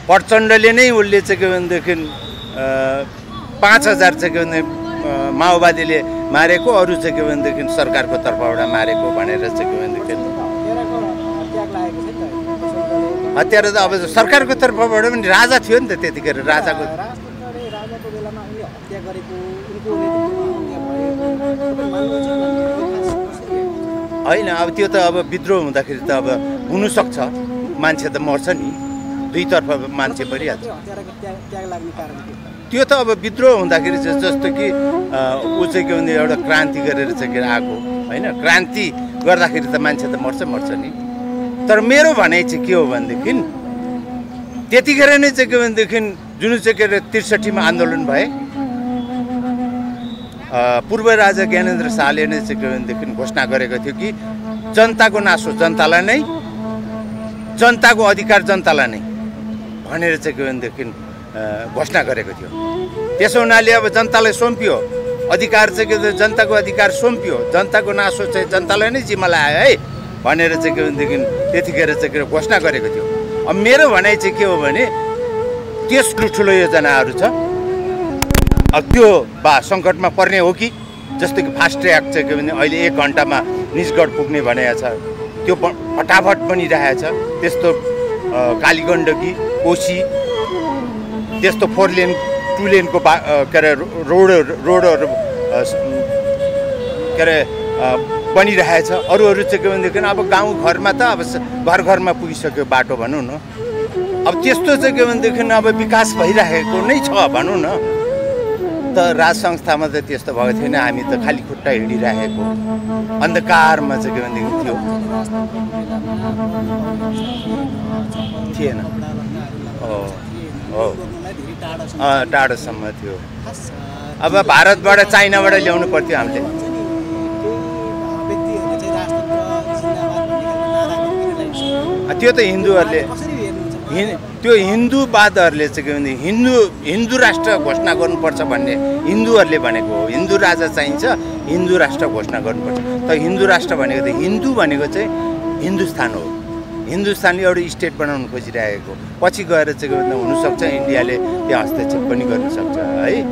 प्रचण्डले नै उसले चाहिँ के भनेदेखि 5000 चाहिँ के भने माओवादीले मारेको, अरू चाहिँ के भनेदेखि सरकारको तर्फबाट मारेको भनेर चाहिँ के भनेदेखि हत्यारा त अब सरकारको तर्फबाट पनि राजा थियो नि त त्यतिखेर। राजाको बेलामा उनले हत्या गरेको उनको होइन, अब त्यो त अब विद्रोह हुँदाखेरि त अब हुनसक्छ, मान्छे त मर्छ नि, दुईतर्फ मान्छे परिहाल्छ। त्यो त अब विद्रोह हुँदाखेरि चाहिँ जस्तो कि ऊ चाहिँ के भने एउटा क्रान्ति गरेर चाहिँ के आएको होइन, क्रान्ति गर्दाखेरि त मान्छे त मर्छ नि। तर मेरो भनाइ चाहिँ के हो भनेदेखि त्यतिखेर नै चाहिँ के भनेदेखि जुन चाहिँ के अरे 63 मा आन्दोलन भए, पूर्व राजा ज्ञानेन्द्र शाहले नै चाहिँ के भनेदेखि घोषणा गरेको थियो कि जनताको नासो जनतालाई नै, जनताको अधिकार जनतालाई नै भनेर चाहिँ के भनेदेखि घोषणा गरेको थियो। त्यसो हुनाले अब जनतालाई सुम्पियो अधिकार चाहिँ के जनताको अधिकार सुम्पियो, जनताको नासो चाहिँ जनतालाई नै जिम्मा आयो है भनेर चाहिँ के भनेदेखि त्यतिखेर चाहिँ के घोषणा गरेको थियो। अब मेरो भनाइ चाहिँ के हो भने त्यस ठुलो योजनाहरू छ, अब त्यो सङ्कटमा पर्ने हो कि जस्तो कि फास्ट ट्र्याक चाहिँ के भने अहिले 1 घन्टामा निजगढ पुग्ने भनेको छ, त्यो फटाफट बनिरहेछ। त्यस्तो कालीगण्डकी कोशी त्यस्तो 4 लेन 2 लेनको के अरे रोडहरू के अरे बनिरहेछ। अरू चाहिँ के भनेदेखि अब गाउँघरमा त अब घर-घरमा पुगिसक्यो बाटो भनौँ न। अब त्यस्तो चाहिँ के भनेदेखि अब विकास भइरहेको नै छ भनौँ न। त राज संस्थामा त त्यस्तो भएको थिएन, हामी त खाली खुट्टा हिँडिरहेको अन्धकारमा चाहिँ के भनेदेखि थिएन। टाढोसम्म थियो। अब भारतबाट चाइनाबाट ल्याउनु पर्थ्यो हामीले। त्यो त हिन्दूहरूले त्यो हिन्दूवादहरूले चाहिँ के भने हिन्दू राष्ट्र घोषणा गर्नुपर्छ भन्ने हिन्दूहरूले भनेको हो। हिन्दू राजा चाहिन्छ, हिन्दू राष्ट्र घोषणा गर्नुपर्छ। त हिन्दू राष्ट्र भनेको त हिन्दू भनेको चाहिँ हिन्दुस्तान हो। हिन्दुस्तानले एउटा स्टेट बनाउनु खोजिरहेको, पछि गएर चाहिँ के हुनसक्छ इन्डियाले त्यहाँ हस्तक्षेप पनि गर्न सक्छ है।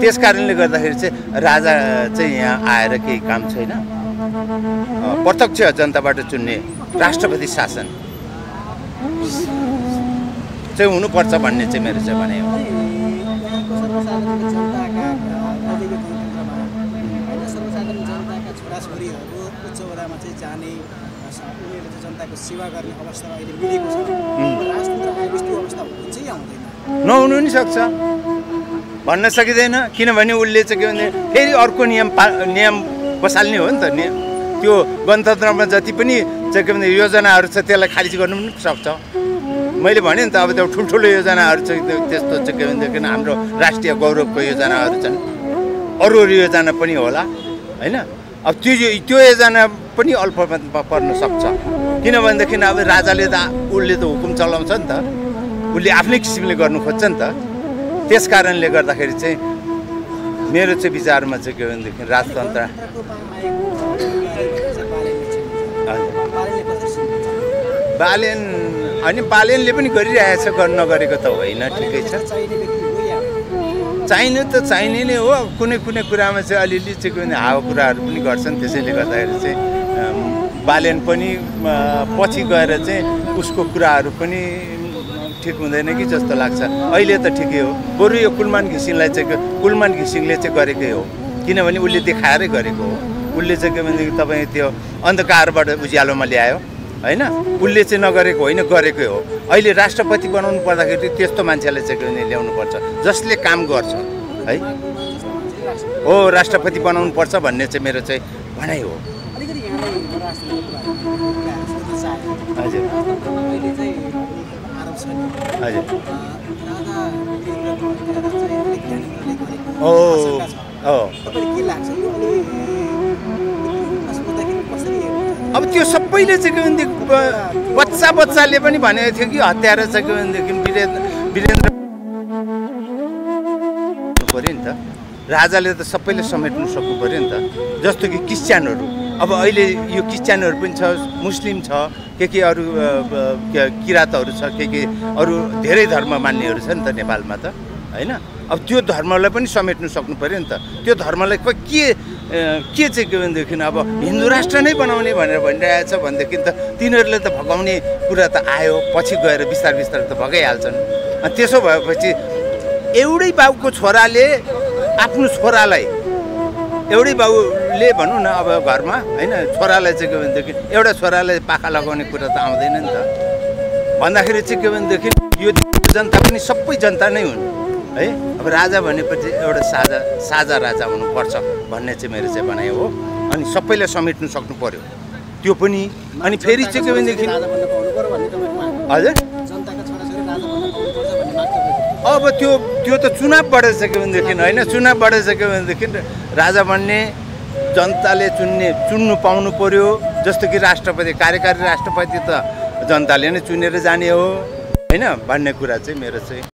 त्यस कारणले गर्दाखेरि चाहिँ राजा चाहिँ यहाँ आएर केही काम छैन। प्रत्यक्ष जनताबाट चुन्ने राष्ट्रपति शासन चाहिँ हुनुपर्छ भन्ने चाहिँ मेरो चाहिँ भनाइ हो। छोराछोरीहरू चाहिँ जाने उनीहरूले चाहिँ जनताको सेवा गर्ने अवस्था अहिले मिलेको छ। राजतन्त्र आएपछि त्यो अवस्था हुन्छ या हुँदैन? नहुनु नि सक्छ, भन्न सकिँदैन। किनभने उसले चाहिँ के भने फेरि अर्को नियम बसाल्ने हो नि त। त्यो गणतन्त्रमा जति पनि चाहिँ के भने योजनाहरू छ त्यसलाई खारिज गर्नु पनि सक्छ। मैले भने नि त अब त्यो ठुल्ठुलो योजनाहरू चाहिँ त्यस्तो चाहिँ के भनेदेखि हाम्रो राष्ट्रिय गौरवको योजनाहरू छन्, अरू योजना पनि होला होइन। अब त्यो योजना पनि अल्पमतमा पर्न सक्छ। किनभनेदेखि अब राजाले त उसले त हुकुम चलाउँछ नि त, उसले आफ्नै किसिमले गर्नु खोज्छ नि त। त्यस कारणले गर्दाखेरि चाहिँ मेरो चाहिँ विचारमा चाहिँ के भनेदेखि राजतन्त्र बालेन अनि बालेनले पनि गरिरहेछ, नगरेको त होइन, ठिकै छ। चाहिने त चाहिने नै हो। कुनै कुरामा चाहिँ अलिअलि चाहिँ हावा कुराहरू पनि गर्छन्। त्यसैले गर्दाखेरि चाहिँ बालेन पनि पछि गएर चाहिँ उसको कुराहरू पनि ठिक हुँदैन कि जस्तो लाग्छ। अहिले त ठिकै हो। बरु यो कुलमान घिसिङले चाहिँ गरेकै हो, किनभने उसले देखाएरै गरेको हो। उसले चाहिँ के भनेदेखि तपाईँ त्यो अन्धकारबाट उज्यालोमा ल्यायो होइन। उसले चाहिँ नगरेको होइन, गरेकै हो। अहिले राष्ट्रपति बनाउनु पर्दाखेरि त्यस्तो मान्छेलाई चाहिँ के भने ल्याउनुपर्छ जसले काम गर्छ है। हो, राष्ट्रपति बनाउनु पर्छ भन्ने चाहिँ मेरो चाहिँ भनाइ हो। हजुर हजुर अब त्यो सबैले चाहिँ के भनेदेखि बच्चाले पनि भनेको थियो कि हत्यारा चाहिँ के भनेदेखि वीरेन्द्र पऱ्यो नि त। राजाले त सबैले समेट्नु सक्नु पऱ्यो नि त। जस्तो कि क्रिस्चियनहरू अब अहिले यो क्रिस्चियनहरू पनि छ, मुस्लिम छ, के अरू किरातहरू छ, के अरू धेरै धर्म मान्नेहरू छ नि त नेपालमा त हैन। अब त्यो धर्मलाई पनि समेट्नु सक्नु पर्यो नि त। त्यो धर्मलाई के चाहिँ के भनेदेखि अब हिन्दू राष्ट्र नै बनाउने भनेर भनिरहेछ भनेदेखि त तिनीहरूले त भगाउने कुरा त आयो, पछि गएर बिस्तारै त भगाइहाल्छन्। अनि त्यसो भएपछि एउटै बाउको छोराले आफ्नो छोरालाई, एउटै बाउले भनौँ न अब घरमा हैन, छोरालाई चाहिँ के भनेदेखि एउटा छोरालाई पाखा लगाउने कुरा त आउँदैन नि त। भन्दाखेरि चाहिँ के भनेदेखि यो जनता पनि सबै जनता नै हुन् है। अब राजा भनेपछि एउटा साझा राजा हुनुपर्छ भन्ने चाहिँ मेरो चाहिँ भनाइ हो। अनि सबैलाई समेट्नु सक्नु पर्यो त्यो पनि। अनि फेरि चाहिँ के भनेदेखि हजुर अब त्यो त चुनावबाट चाहिँ के भनेदेखि होइन, चुनावबाट चाहिँ के भनेदेखि राजा बन्ने जनताले चुन्नु पाउनु पर्यो। जस्तो कि राष्ट्रपति, कार्यकारी राष्ट्रपति त जनताले नै चुनेर जाने हो हैन भन्ने कुरा चाहिँ मेरो चाहिँ